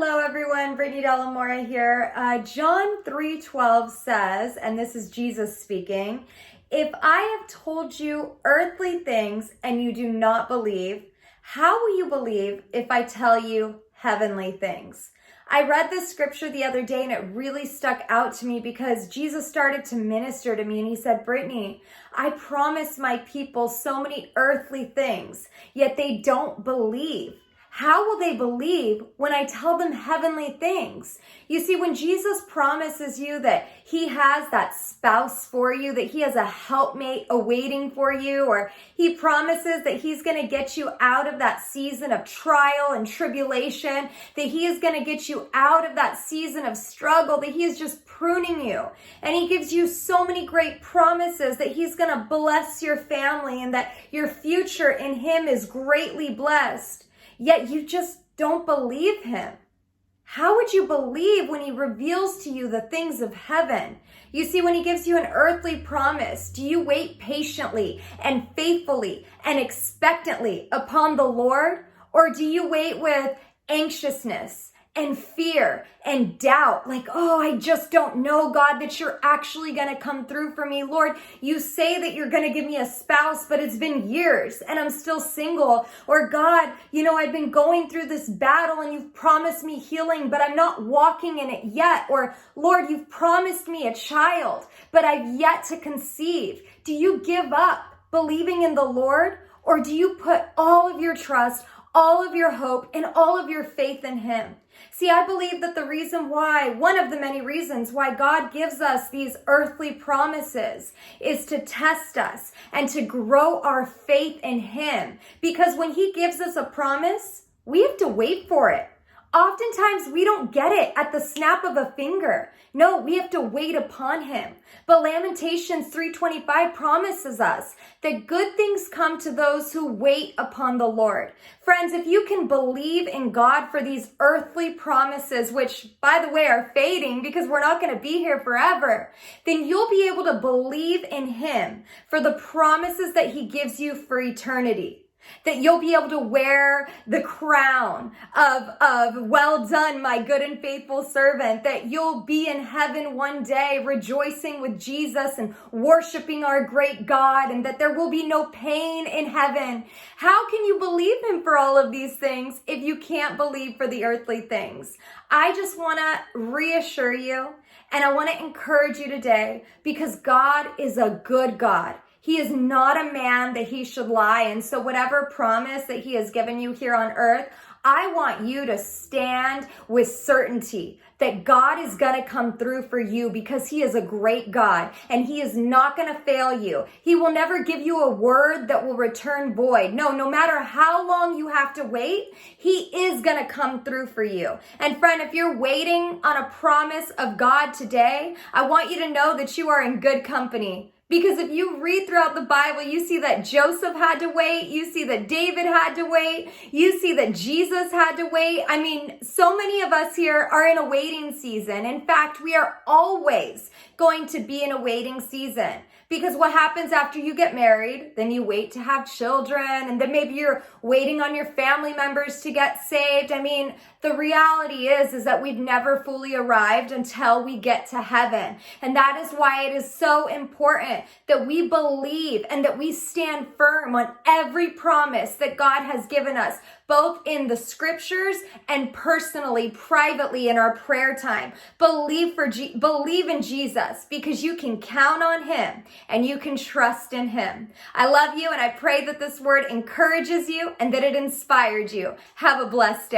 Hello everyone, Brittany Delamora here. John 3:12 says, and this is Jesus speaking, "If I have told you earthly things and you do not believe, how will you believe if I tell you heavenly things?" I read this scripture the other day and it really stuck out to me because Jesus started to minister to me and he said, "Brittany, I promise my people so many earthly things, yet they don't believe. How will they believe when I tell them heavenly things?" You see, when Jesus promises you that he has that spouse for you, that he has a helpmate awaiting for you, or he promises that he's going to get you out of that season of trial and tribulation, that he is going to get you out of that season of struggle, that he is just pruning you. And he gives you so many great promises that he's going to bless your family and that your future in him is greatly blessed. Yet you just don't believe him. How would you believe when he reveals to you the things of heaven? You see, when he gives you an earthly promise, do you wait patiently and faithfully and expectantly upon the Lord? Or do you wait with anxiousness and fear and doubt, like, "Oh, I just don't know, God, that you're actually going to come through for me. Lord, you say that you're going to give me a spouse, but it's been years and I'm still single." Or, "God, I've been going through this battle and you've promised me healing, but I'm not walking in it yet." Or, "Lord, you've promised me a child, but I've yet to conceive." Do you give up believing in the Lord, or do you put all of your trust, all of your hope, and all of your faith in him? See, I believe that one of the many reasons why God gives us these earthly promises is to test us and to grow our faith in him. Because when he gives us a promise, we have to wait for it. Oftentimes, we don't get it at the snap of a finger. No, we have to wait upon him. But Lamentations 3:25 promises us that good things come to those who wait upon the Lord. Friends, if you can believe in God for these earthly promises, which, by the way, are fading because we're not going to be here forever, then you'll be able to believe in him for the promises that he gives you for eternity. That you'll be able to wear the crown of "Well done, my good and faithful servant," that you'll be in heaven one day rejoicing with Jesus and worshiping our great God, and that there will be no pain in heaven. How can you believe him for all of these things if you can't believe for the earthly things? I just want to reassure you, and I want to encourage you today, because God is a good God. He is not a man that he should lie. And so whatever promise that he has given you here on earth, I want you to stand with certainty that God is going to come through for you, because he is a great God and he is not going to fail you. He will never give you a word that will return void. No matter how long you have to wait, he is going to come through for you. And friend, if you're waiting on a promise of God today, I want you to know that you are in good company. Because if you read throughout the Bible, you see that Joseph had to wait. You see that David had to wait. You see that Jesus had to wait. I mean, so many of us here are in a waiting season. In fact, we are always going to be in a waiting season. Because what happens after you get married, then you wait to have children, and then maybe you're waiting on your family members to get saved. I mean, the reality is that we've never fully arrived until we get to heaven. And that is why it is so important that we believe and that we stand firm on every promise that God has given us, both in the scriptures and personally, privately in our prayer time. Believe in Jesus, because you can count on him and you can trust in him. I love you, and I pray that this word encourages you and that it inspired you. Have a blessed day.